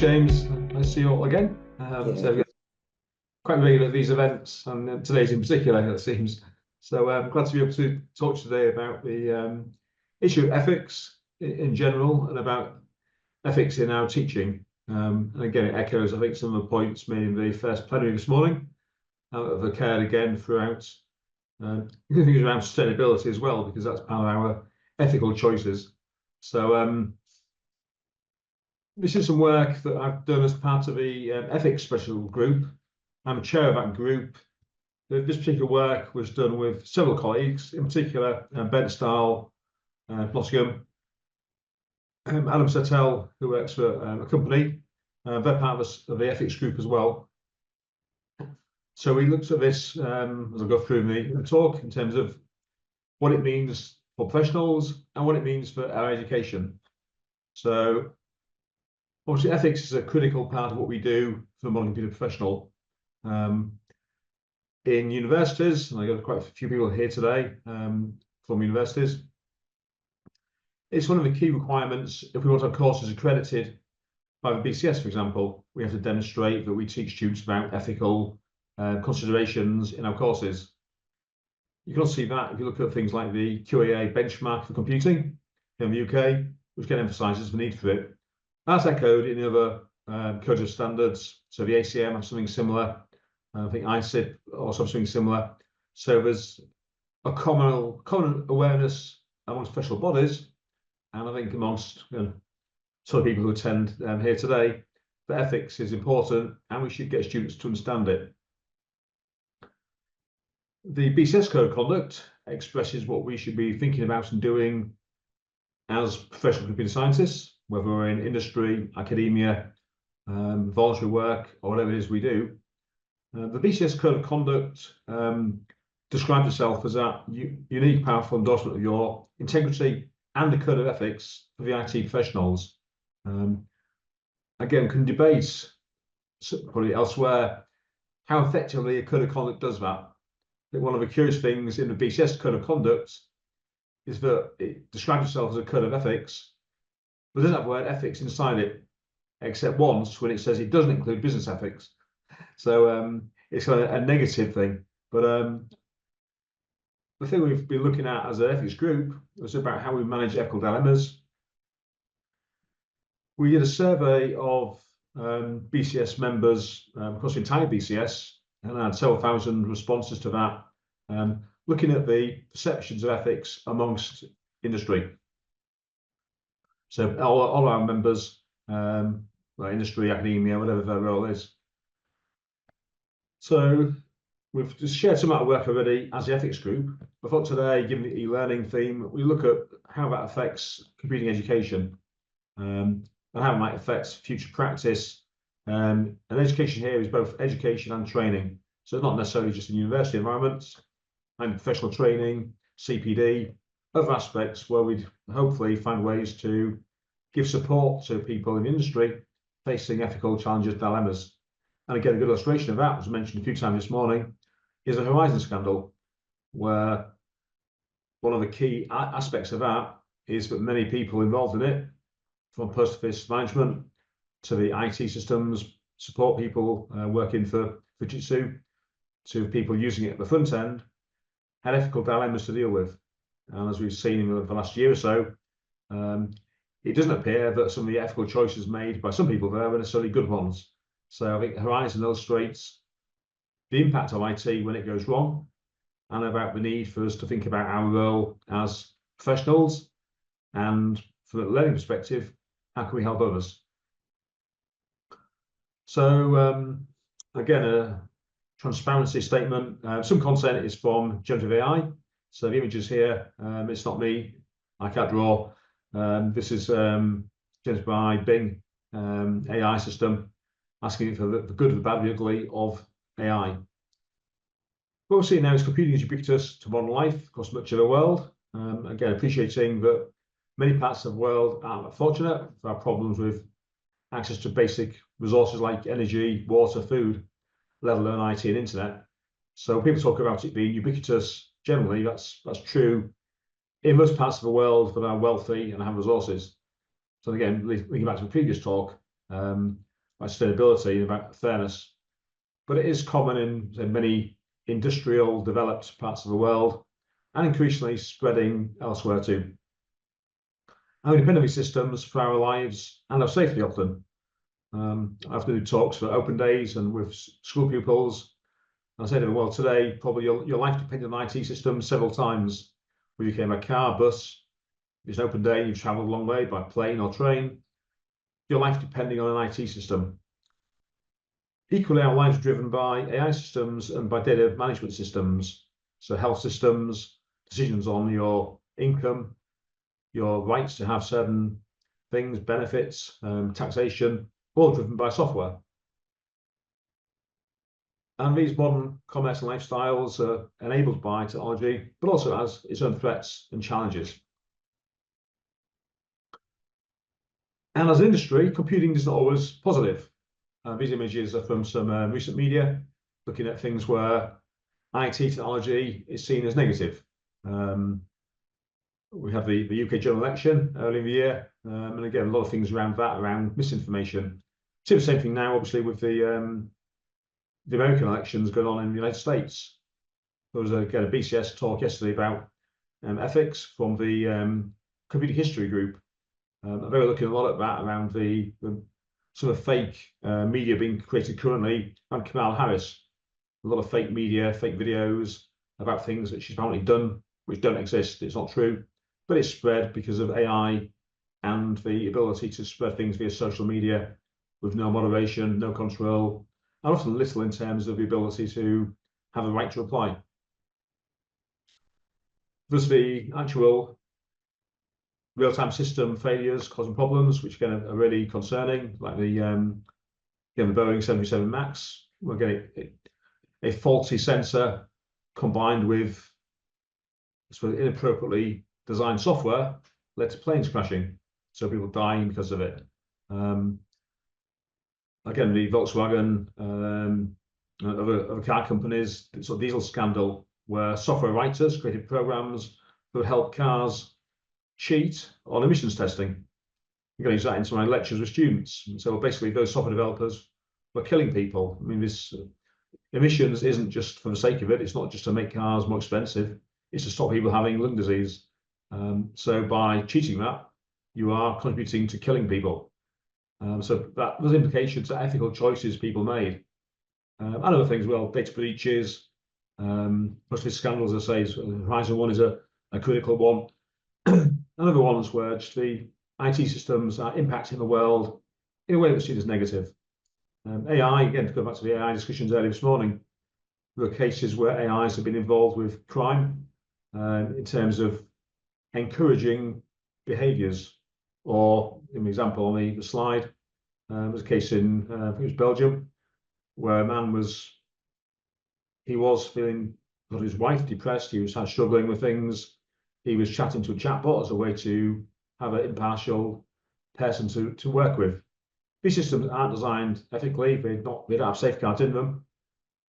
James. Nice to see you all again. So quite regular at these events, and today's in particular, it seems. So I'm glad to be able to talk today about the issue of ethics in general and about ethics in our teaching. And again, it echoes, I think, some of the points made in the first plenary this morning that have occurred again throughout. Things around sustainability as well, because that's part of our ethical choices. So this is some work that I've done as part of the ethics special group. I'm a chair of that group. This particular work was done with several colleagues, in particular Ben Stahl, Nottingham, Adam Settel, who works for a company. They're part of the ethics group as well. So we looked at this as I go through the talk in terms of what it means for professionals and what it means for our education. So obviously ethics is a critical part of what we do for the modern computer professional. In universities, and I got quite a few people here today from universities, it's one of the key requirements if we want our courses accredited by the BCS, for example. We have to demonstrate that we teach students about ethical considerations in our courses. You can also see that if you look at things like the QAA benchmark for computing in the UK, which again emphasises the need for it. That's echoed in the other codes of standards. So the ACM has something similar. I think ICIP also has something similar. So there's a common awareness amongst professional bodies, and I think amongst some of the people who attend here today, that ethics is important and we should get students to understand it. The BCS Code of Conduct expresses what we should be thinking about and doing as professional computer scientists, whether we're in industry, academia, voluntary work, or whatever it is we do. The BCS Code of Conduct describes itself as that unique, powerful endorsement of your integrity and the code of ethics for the IT professionals. Again, can debate probably elsewhere how effectively a code of conduct does that. I think one of the curious things in the BCS Code of Conduct is that it describes itself as a code of ethics, but doesn't have the word ethics inside it, except once when it says it doesn't include business ethics. So it's kind of a negative thing. But the thing we've been looking at as an ethics group was about how we manage ethical dilemmas. We did a survey of BCS members across the entire BCS, and I had several thousand responses to that, looking at the perceptions of ethics amongst industry. So all our members, like industry, academia, whatever their role is. So we've just shared some of our work already as the ethics group. I thought today, given the e-learning theme, we look at how that affects computing education and how it might affect future practice. And education here is both education and training. So it's not necessarily just in university environments, and professional training, CPD, other aspects where we'd hopefully find ways to give support to people in the industry facing ethical challenges, dilemmas. And again, a good illustration of that was mentioned a few times this morning is the Horizon scandal, where one of the key aspects of that is that many people involved in it, from post-office management to the IT systems, support people working for Fujitsu, to people using it at the front end, had ethical dilemmas to deal with. And as we've seen in the last year or so, it doesn't appear that some of the ethical choices made by some people there were necessarily good ones. So I think Horizon illustrates the impact of IT when it goes wrong, and about the need for us to think about our role as professionals, and from a learning perspective, how can we help others? So again, a transparency statement. Some content is from generative AI. So the images here, it's not me, I can't draw. This is generated by Bing AI system, asking for the good, the bad, the ugly of AI. What we're seeing now is computing is ubiquitous to modern life across much of the world. Again, appreciating that many parts of the world aren't fortunate for our problems with access to basic resources like energy, water, food, let alone IT and internet. So people talk about it being ubiquitous. Generally, that's true in most parts of the world that are wealthy and have resources. So again, linking back to the previous talk, about sustainability and about fairness, but it is common in many industrial developed parts of the world and increasingly spreading elsewhere too. And we depend on these systems for our lives and our safety often. I often do talks for open days and with school pupils. I say to them, well, today, probably your life depended on IT systems several times. Whether you came by car, bus, it's an open day, you've traveled a long way by plane or train, your life depending on an IT system. Equally, our lives are driven by AI systems and by data management systems. So health systems, decisions on your income, your rights to have certain things, benefits, taxation, all driven by software. And these modern commerce and lifestyles are enabled by technology, but also has its own threats and challenges. And as an industry, computing is not always positive. These images are from some recent media, looking at things where IT technology is seen as negative. We have the UK general election early in the year, and again, a lot of things around that, around misinformation. See the same thing now, obviously, with the American elections going on in the United States. There was again a BCS talk yesterday about ethics from the computer history group. They were looking a lot at that around the sort of fake media being created currently around Kamala Harris. A lot of fake media, fake videos about things that she's apparently done, which don't exist. It's not true, but it's spread because of AI and the ability to spread things via social media with no moderation, no control, and often little in terms of the ability to have a right to reply. There's the actual real-time system failures causing problems, which again are really concerning, like the Boeing 737 MAX. We're getting a faulty sensor combined with inappropriately designed software led to planes crashing, so people dying because of it. Again, the Volkswagen, other car companies, sort of diesel scandal, where software writers created programs that would help cars cheat on emissions testing. I'm going to use that into my lectures with students. And so basically, those software developers were killing people. I mean, this emissions isn't just for the sake of it. It's not just to make cars more expensive. It's to stop people having lung disease. So by cheating that, you are contributing to killing people. So that there's implications to ethical choices people made. And other things, well, data breaches, most of the scandals, as I say, Horizon 1 is a critical one. Another ones where just the IT systems are impacting the world in a way that's seen as negative. AI, again, to go back to the AI discussions earlier this morning, there are cases where AIs have been involved with crime in terms of encouraging behaviours. Or, in the example on the slide, there's a case in, I think it was Belgium, where a man was feeling, got his wife depressed, he was struggling with things. He was chatting to a chatbot as a way to have an impartial person to work with. These systems aren't designed ethically, they don't have safeguards in them.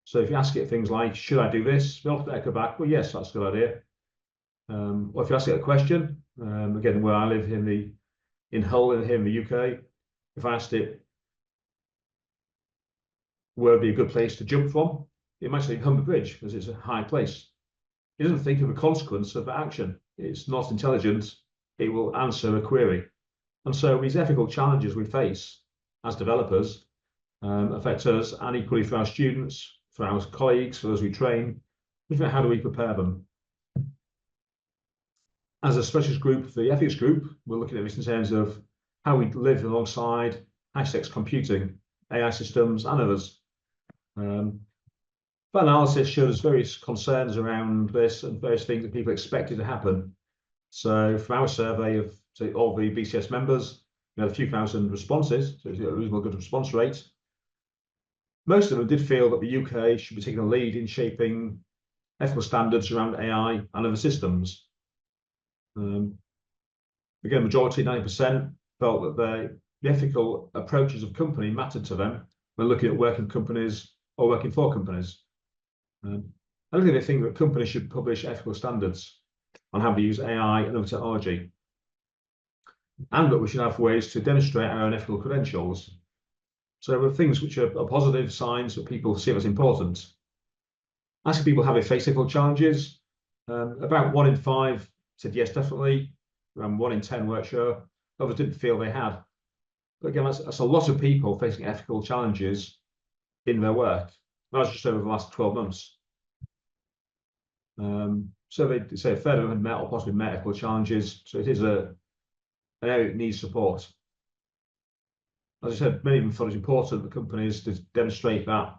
So if you ask it things like, should I do this? They'll often echo back, well, yes, that's a good idea. Or if you ask it a question, again, where I live in Hull here in the UK, if I asked it where would be a good place to jump from, it might say Humber Bridge because it's a high place. It doesn't think of the consequence of the action. It's not intelligent. It will answer a query. And so these ethical challenges we face as developers affect us, and equally for our students, for our colleagues, for those we train. How do we prepare them? As a specialist group, the ethics group, we're looking at this in terms of how we live alongside high-stakes computing, AI systems, and others. That analysis shows various concerns around this and various things that people expected to happen. So from our survey of, say, all the BCS members, we had a few thousand responses, so it's a reasonable good response rate. Most of them did feel that the UK should be taking a lead in shaping ethical standards around AI and other systems. Again, majority, 90%, felt that the ethical approaches of company mattered to them when looking at working companies or working for companies. I don't think they think that companies should publish ethical standards on how to use AI and other technology, and that we should have ways to demonstrate our own ethical credentials. So there are things which are positive signs that people see as important. Asking people have they faced ethical challenges. About 1 in 5 said yes, definitely. Around 1 in 10 weren't sure. Others didn't feel they had. But again, that's a lot of people facing ethical challenges in their work. That was just over the last 12 months. So they say a third of them had met or possibly met ethical challenges. So it is an area that needs support. As I said, many of them thought it was important for companies to demonstrate that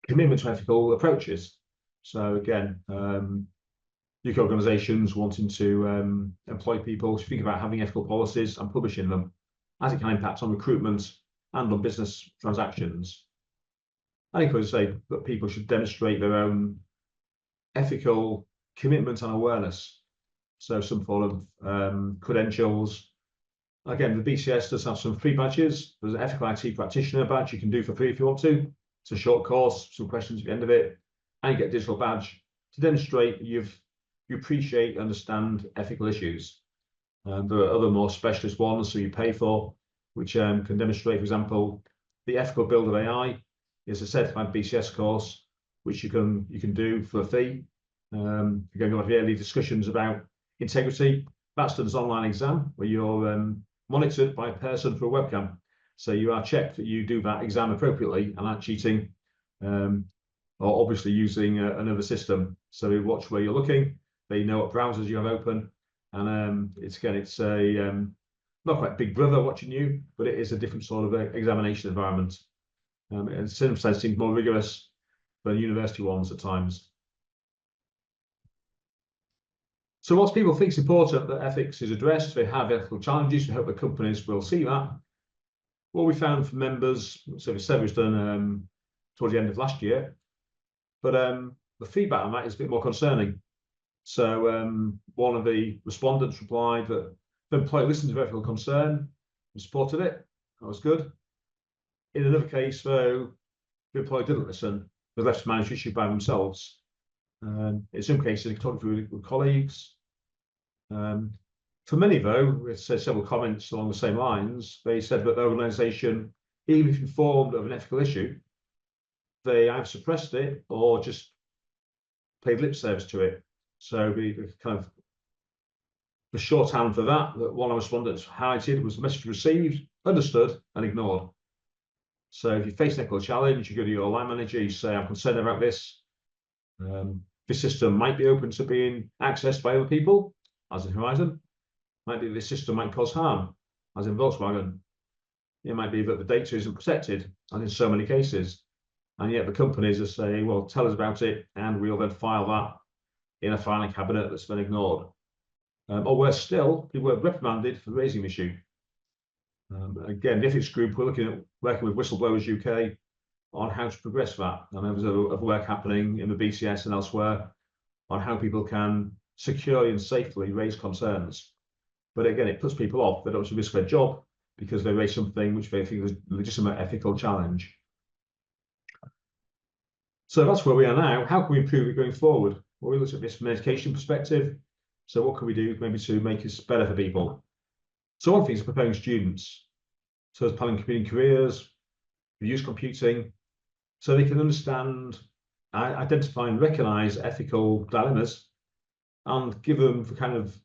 commitment to ethical approaches. So again, UK organisations wanting to employ people should think about having ethical policies and publishing them, as it can impact on recruitment and on business transactions. I think I would say that people should demonstrate their own ethical commitment and awareness. So some form of credentials. Again, the BCS does have some free badges. There's an ethical IT practitioner badge you can do for free if you want to. It's a short course, some questions at the end of it, and you get a digital badge to demonstrate you appreciate and understand ethical issues. There are other more specialist ones, so you pay for, which can demonstrate, for example, the ethical build of AI is a certified BCS course, which you can do for a fee. You're going to have yearly discussions about integrity. That's done as an online exam where you're monitored by a person through a webcam. So you are checked that you do that exam appropriately and aren't cheating, or obviously using another system. So they watch where you're looking, they know what browsers you have open, and it's a not quite Big Brother watching you, but it is a different sort of examination environment. In some sense, seems more rigorous than university ones at times. So whilst people think it's important that ethics is addressed, they have ethical challenges, we hope that companies will see that. What we found from members, so the survey was done towards the end of last year, but the feedback on that is a bit more concerning. So one of the respondents replied that the employee listened to their ethical concern and supported it. That was good. In another case, though, the employee didn't listen, they left to manage the issue by themselves. In some cases, they talked with colleagues. For many, though, we said several comments along the same lines. They said that the organisation, even if informed of an ethical issue, they either suppressed it or just paid lip service to it. So the shorthand for that one of the respondents highlighted was the message received, understood, and ignored. So if you face an ethical challenge, you go to your line manager, you say, I'm concerned about this. This system might be open to being accessed by other people, as in Horizon. Might be this system might cause harm, as in Volkswagen. It might be that the data isn't protected, as in so many cases. And yet the companies are saying, well, tell us about it, and we'll then file that in a filing cabinet that's been ignored. Or worse still, people were reprimanded for raising the issue. Again, the ethics group, we're looking at working with Whistleblowers UK on how to progress that. And there's a work happening in the BCS and elsewhere on how people can securely and safely raise concerns. But again, it puts people off. They don't want to risk their job because they raise something which they think is a legitimate ethical challenge. So that's where we are now. How can we improve it going forward? Well, we looked at this from an education perspective. So what can we do maybe to make this better for people? So one thing is preparing students. So as planning computing careers, we use computing, so they can understand, identify and recognise ethical dilemmas and give them the kind of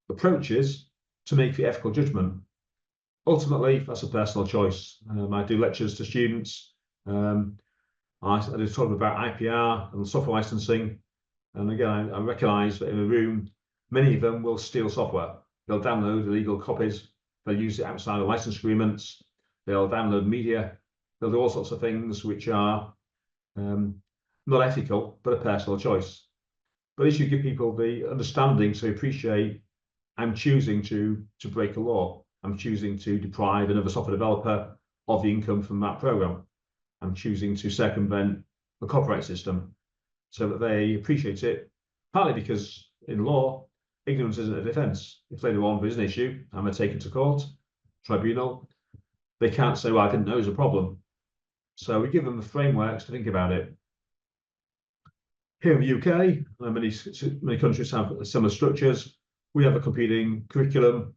approaches to make the ethical judgment. Ultimately, that's a personal choice. I do lectures to students. I just talk about IPR and software licensing. And again, I recognise that in a room, many of them will steal software. They'll download illegal copies. They'll use it outside of license agreements. They'll download media. They'll do all sorts of things which are not ethical, but a personal choice. But as you give people the understanding to appreciate, I'm choosing to break a law. I'm choosing to deprive another software developer of the income from that program. I'm choosing to circumvent the copyright system so that they appreciate it, partly because in law, ignorance isn't a defence. If later on there's an issue and they're taken to court, tribunal, they can't say, well, I didn't know it was a problem. So we give them the frameworks to think about it. Here in the UK, many countries have similar structures. We have a competing curriculum.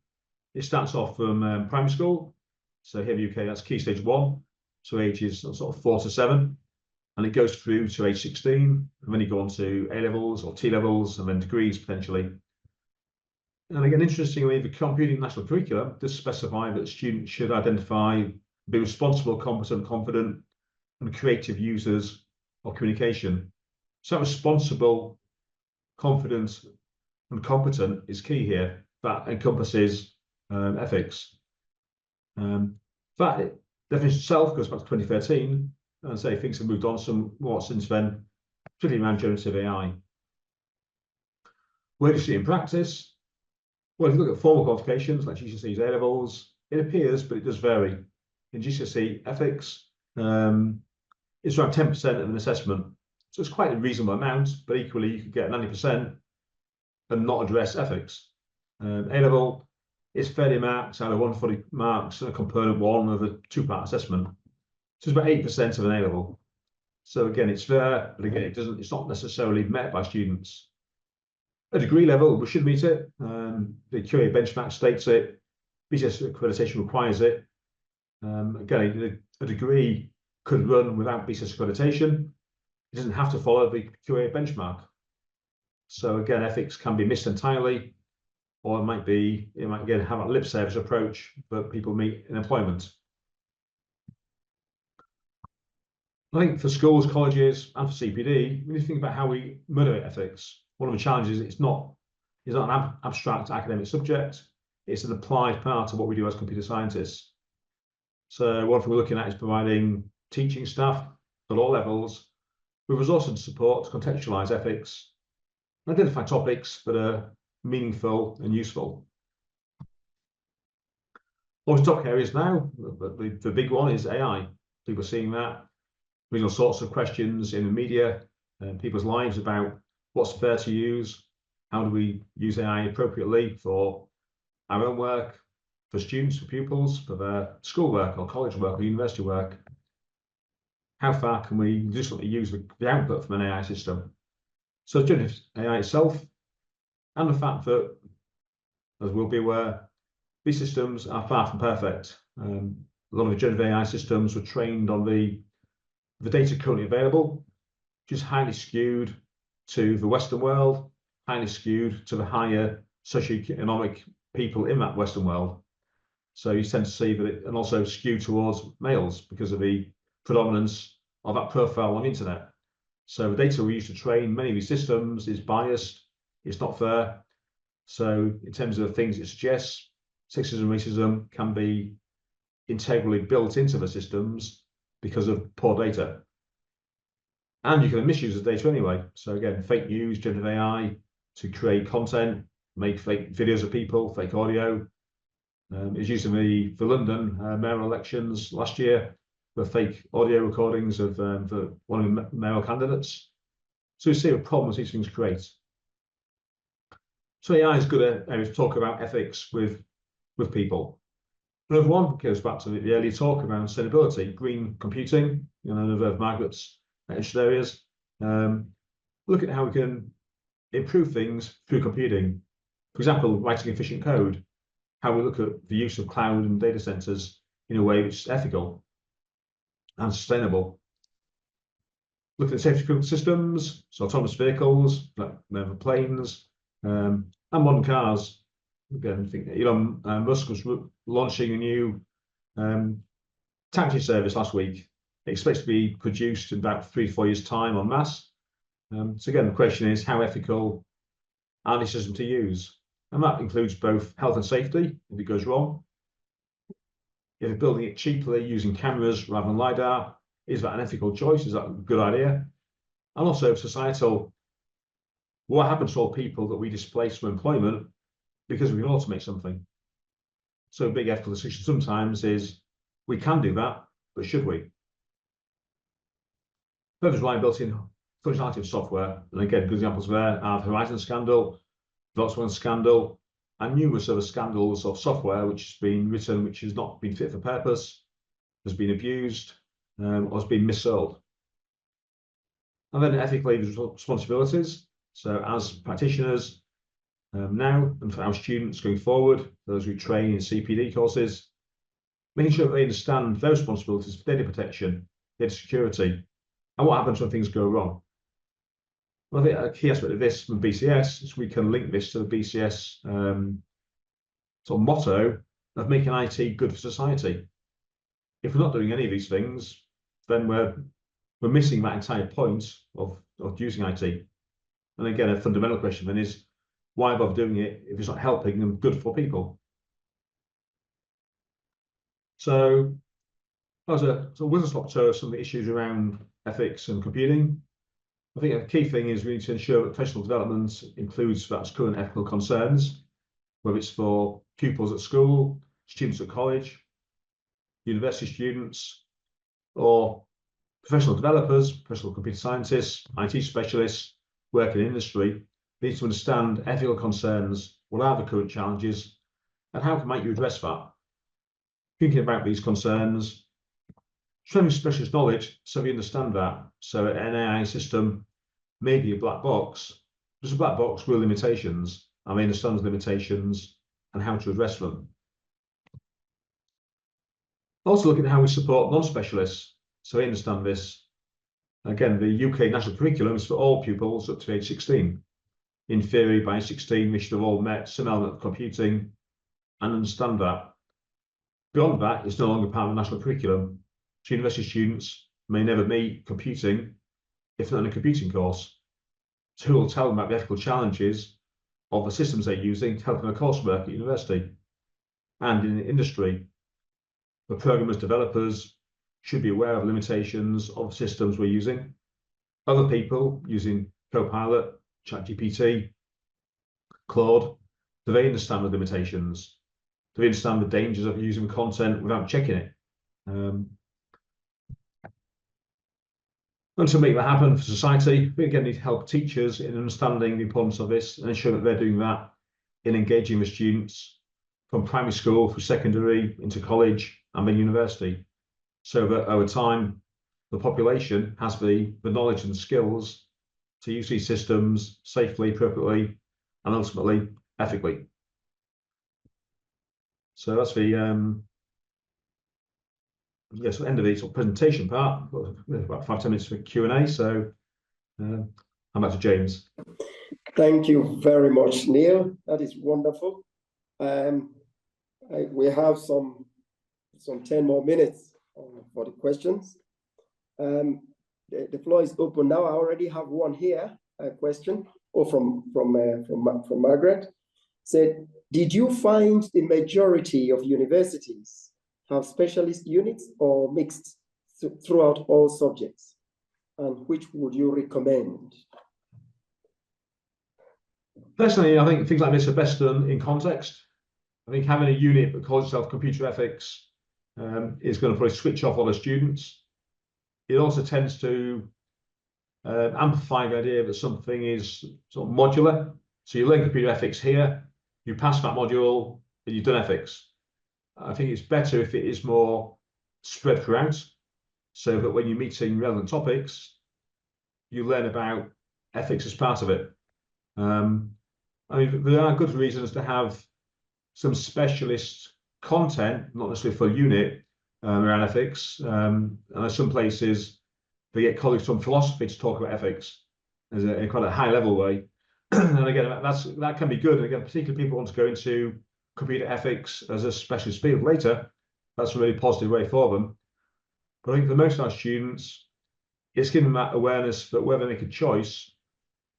It starts off from primary school. So here in the UK, that's Key Stage 1. so ages sort of 4 to 7, and it goes through to age 16, and then you go on to A levels or T levels, and then degrees potentially. And again, interestingly, the computing national curriculum does specify that students should identify, be responsible, competent, confident, and creative users of communication. So responsible, confident, and competent is key here. That encompasses ethics. That definition itself goes back to 2013, and say things have moved on somewhat since then, particularly around generative AI. Where do you see it in practice? Well, if you look at formal qualifications like GCSEs, A levels, it appears, but it does vary. In GCSE ethics, it's around 10% of an assessment. So it's quite a reasonable amount, but equally you could get 90% and not address ethics. A level is 30 marks out of 140 marks and a component one of a 2-part assessment. So it's about 8% of an A level. So again, it's there, but again, it's not necessarily met by students. A degree level, we should meet it. The QA benchmark states it. BCS accreditation requires it. Again, a degree could run without BCS accreditation. It doesn't have to follow the QA benchmark. So again, ethics can be missed entirely, or it might again have a lip service approach, but people meet in employment. I think for schools, colleges, and for CPD, we need to think about how we moderate ethics. One of the challenges is it's not an abstract academic subject, it's an applied part of what we do as computer scientists. So one thing we're looking at is providing teaching staff at all levels with resources and support to contextualize ethics, and identify topics that are meaningful and useful. One of the top areas now, the big one is AI. People are seeing that. There's all sorts of questions in the media and people's lives about what's fair to use, how do we use AI appropriately for our own work, for students, for pupils, for their schoolwork or college work or university work. How far can we legitimately use the output from an AI system? So generative AI itself, and the fact that, as we'll be aware, these systems are far from perfect. A lot of the generative AI systems were trained on the data currently available, which is highly skewed to the Western world, highly skewed to the higher socioeconomic people in that Western world. So you tend to see that and also skewed towards males because of the predominance of that profile on the internet. So the data we use to train many of these systems is biased, it's not fair. So in terms of the things it suggests, sexism, racism can be integrally built into the systems because of poor data. And you can misuse the data anyway. So again, fake news, generative AI to create content, make fake videos of people, fake audio. It was used in the London mayoral elections last year, with fake audio recordings of one of the mayoral candidates. So you see the problems these things create. So AI is good at talk about ethics with people. Another one goes back to the earlier talk around sustainability, green computing, another of Margaret's interested areas. Look at how we can improve things through computing. For example, writing efficient code, how we look at the use of cloud and data centers in a way which is ethical and sustainable. Looking at safety systems, so autonomous vehicles, like planes, and modern cars. Again, I think Elon Musk was launching a new taxi service last week. It expects to be produced in about 3 to 4 years' time en masse. So again, the question is, how ethical are these systems to use? And that includes both health and safety, if it goes wrong. If you're building it cheaply using cameras rather than LiDAR, is that an ethical choice? Is that a good idea? And also societal, what happens to all people that we displace from employment because we can automate something? So a big ethical decision sometimes is, we can do that, but should we? Further reliability and functionality of software, and again, good examples there are the Horizon scandal, Volkswagen scandal, and numerous other scandals of software which has been written, which has not been fit for purpose, has been abused, or has been missold. And then ethically, there's responsibilities. So as practitioners now, and for our students going forward, those who train in CPD courses, making sure that they understand their responsibilities for data protection, data security, and what happens when things go wrong. Well, I think a key aspect of this from BCS is we can link this to the BCS sort of motto of making IT good for society. If we're not doing any of these things, then we're missing that entire point of using IT. And again, a fundamental question then is, why bother doing it if it's not helping and good for people? So as a whistle-stop tour of some of the issues around ethics and computing, I think a key thing is we need to ensure that professional development includes that's current ethical concerns, whether it's for pupils at school, students at college, university students, or professional developers, professional computer scientists, IT specialists, work in industry. Need to understand ethical concerns, what are the current challenges, and how might you address that? Thinking about these concerns, showing specialist knowledge so we understand that. So an AI system may be a black box, just a black box with limitations, and they understand the limitations and how to address them. Also looking at how we support non-specialists, so they understand this. Again, the UK national curriculum is for all pupils up to age 16. In theory, by 16, we should have all met some element of computing and understand that. Beyond that, it's no longer part of the national curriculum. So university students may never meet computing if not in a computing course. So who will tell them about the ethical challenges of the systems they're using to help them with coursework at university and in industry? The programmers, developers should be aware of limitations of systems we're using. Other people using Copilot, ChatGPT, Claude, do they understand the limitations? Do they understand the dangers of using content without checking it? And to make that happen for society, we again need to help teachers in understanding the importance of this and ensure that they're doing that in engaging with students from primary school through secondary into college and then university, so that over time the population has the knowledge and skills to use these systems safely, appropriately, and ultimately ethically. So that's the end of the sort of presentation part. About 5-10 minutes for Q&A. So I'm back to James. Thank you very much, Neil. That is wonderful. We have some 10 more minutes for the questions. The floor is open now. I already have one here, a question, from Margaret. Said, did you find the majority of universities have specialist units or mixed throughout all subjects? And which would you recommend? Personally, I think things like this are best done in context. I think having a unit that calls itself computer ethics is going to probably switch off all the students. It also tends to amplify the idea that something is sort of modular. So you learn computer ethics here, you pass that module, and you've done ethics. I think it's better if it is more spread throughout, so that when you're meeting relevant topics, you learn about ethics as part of it. I mean, there are good reasons to have some specialist content, not necessarily for unit, around ethics. And there's some places they get colleagues from philosophy to talk about ethics in quite a high level way. And again, that can be good. And again, particularly people want to go into computer ethics as a specialist field later. That's a really positive way for them. But I think for most of our students, it's giving them that awareness that whether they make a choice,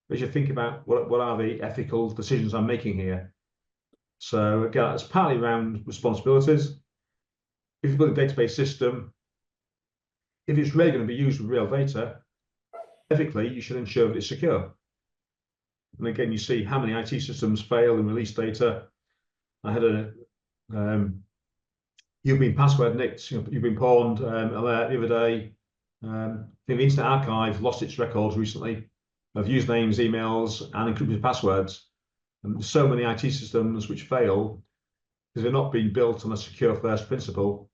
they should think about what are the ethical decisions I'm making here. So again, it's partly around responsibilities. If you've got a database system, if it's really going to be used with real data, ethically, you should ensure that it's secure. And again, you see how many IT systems fail and release data. I had a you've been password nicked, you've been pawned alert the other day. The Internet Archive lost its records recently of usernames, emails, and encrypted passwords. And there's so many IT systems which fail because they're not being built on a secure first principle.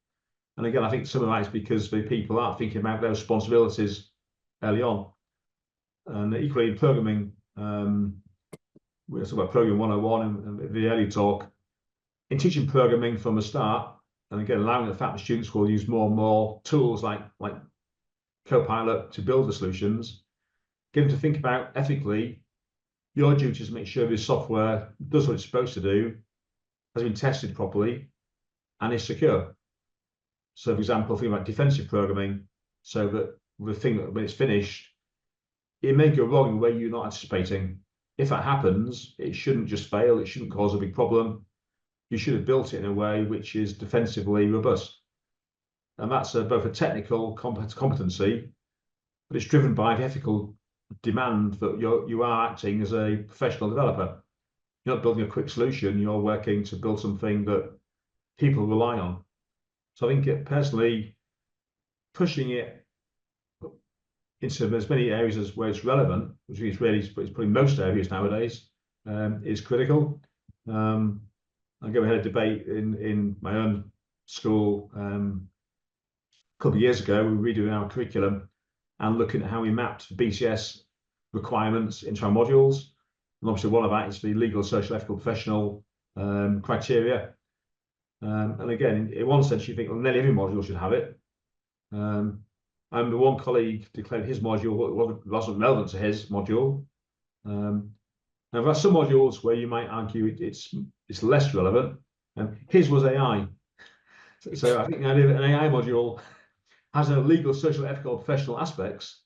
And again, I think some of that is because the people aren't thinking about their responsibilities early on. And equally in programming, we talked about programming 101 in the early talk. In teaching programming from the start, and again, allowing the fact that students will use more and more tools like Copilot to build the solutions, get them to think about ethically, your duty is to make sure this software does what it's supposed to do, has been tested properly, and is secure. So, for example, think about defensive programming, so that the thing that when it's finished, it may go wrong in a way you're not anticipating. If that happens, it shouldn't just fail, it shouldn't cause a big problem. You should have built it in a way which is defensively robust. And that's both a technical competency, but it's driven by the ethical demand that you are acting as a professional developer. You're not building a quick solution, you're working to build something that people rely on. So I think personally, pushing it into as many areas as where it's relevant, which is really, it's probably most areas nowadays, is critical. We had a debate in my own school a couple of years ago. We were redoing our curriculum and looking at how we mapped BCS requirements into our modules. And obviously one of that is the legal, social, ethical, professional criteria. And again, in one sense, you think, well, nearly every module should have it. And the one colleague declared his module wasn't relevant to his module. Now, there are some modules where you might argue it's less relevant. His was AI. So I think the idea that an AI module has a legal, social, ethical, professional aspects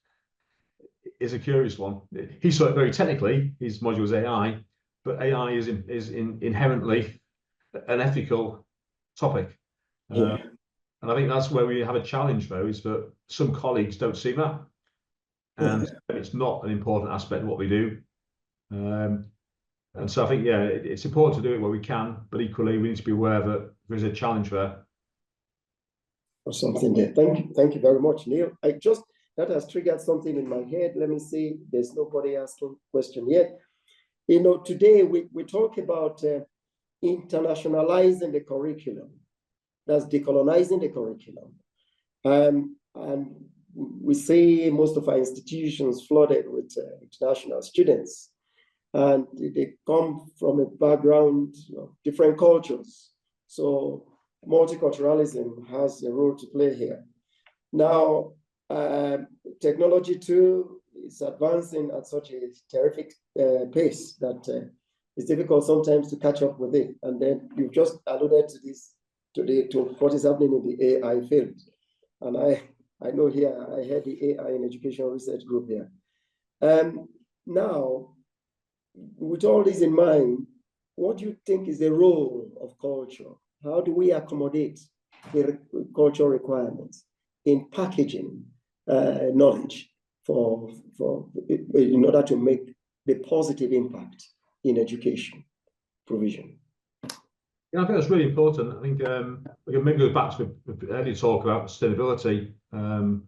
is a curious one. He saw it very technically. His module was AI, but AI is inherently an ethical topic. Yeah. And I think that's where we have a challenge, though, is that some colleagues don't see that. And it's not an important aspect of what we do. And so I think, yeah, it's important to do it where we can, but equally we need to be aware that there's a challenge there. Or something there. Thank you very much, Neil. That has triggered something in my head. Let me see. There's nobody asking question yet. Today we talk about internationalizing the curriculum. That's decolonizing the curriculum. And we see most of our institutions flooded with international students. And they come from a background of different cultures. So multiculturalism has a role to play here. Now, technology too is advancing at such a terrific pace that it's difficult sometimes to catch up with it. And then you've just alluded to this today, to what is happening in the AI field. And I know here, I head the AI in Education Research Group here. Now, with all this in mind, what do you think is the role of culture? How do we accommodate the cultural requirements in packaging knowledge in order to make the positive impact in education provision? Yeah, I think that's really important. I think we can maybe go back to the earlier talk about sustainability and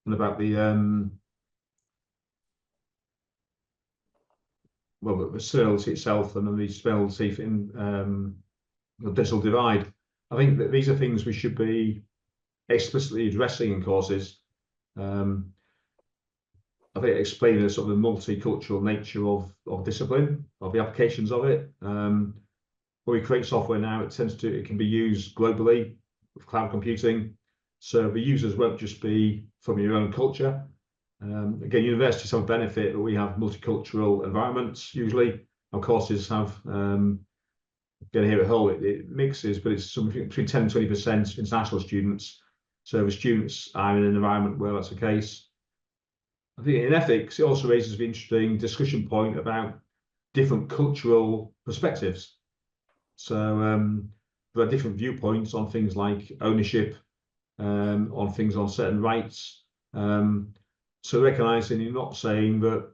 about the sustainability itself and then the sustainability in the digital divide. I think that these are things we should be explicitly addressing in courses. I think explaining the sort of the multicultural nature of discipline, of the applications of it. When we create software now, it can be used globally with cloud computing. So the users won't just be from your own culture. Again, universities have a benefit that we have multicultural environments usually. Our courses have, again here at Hull, it mixes, but it's something between 10 and 20% international students. So the students are in an environment where that's the case. I think in ethics, it also raises the interesting discussion point about different cultural perspectives. So there are different viewpoints on things like ownership, on things on certain rights. So recognizing you're not saying that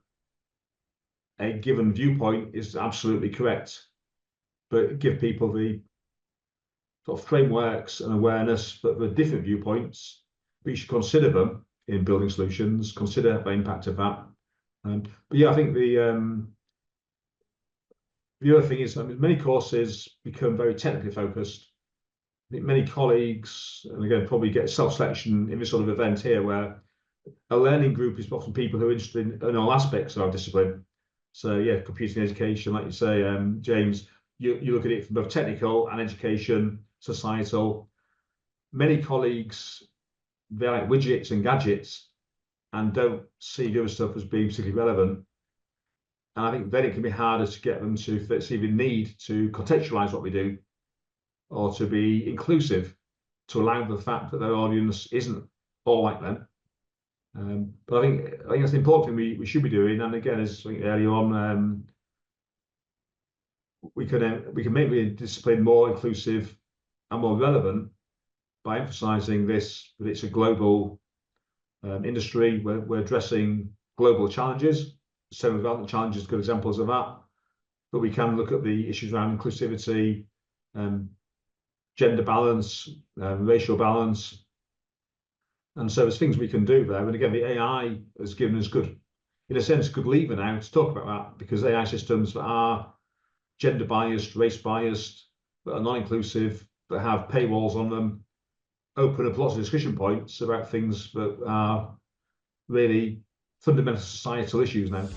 a given viewpoint is absolutely correct, but give people the sort of frameworks and awareness that there are different viewpoints, but you should consider them in building solutions, consider the impact of that. But yeah, I think the other thing is, many courses become very technically focused. I think many colleagues, and again, probably get self-selection in this sort of event here, where a learning group is often people who are interested in all aspects of our discipline. So yeah, computing education, like you say, James, you look at it from both technical and education, societal. many colleagues, they're like widgets and gadgets and don't see the other stuff as being particularly relevant. And I think then it can be harder to get them to see the need to contextualize what we do or to be inclusive, to allow the fact that their audience isn't all like them. But I think that's the important thing we should be doing. And again, as earlier on, we can make the discipline more inclusive and more relevant by emphasising this, that it's a global industry. We're addressing global challenges. Sustainable development challenges, good examples of that. But we can look at the issues around inclusivity, gender balance, racial balance. And so there's things we can do there. And again, the AI has given us in a sense, good lever now to talk about that, because AI systems that are gender biased, race biased, that are non-inclusive, that have paywalls on them, open up lots of discussion points about things that are really fundamental societal issues now.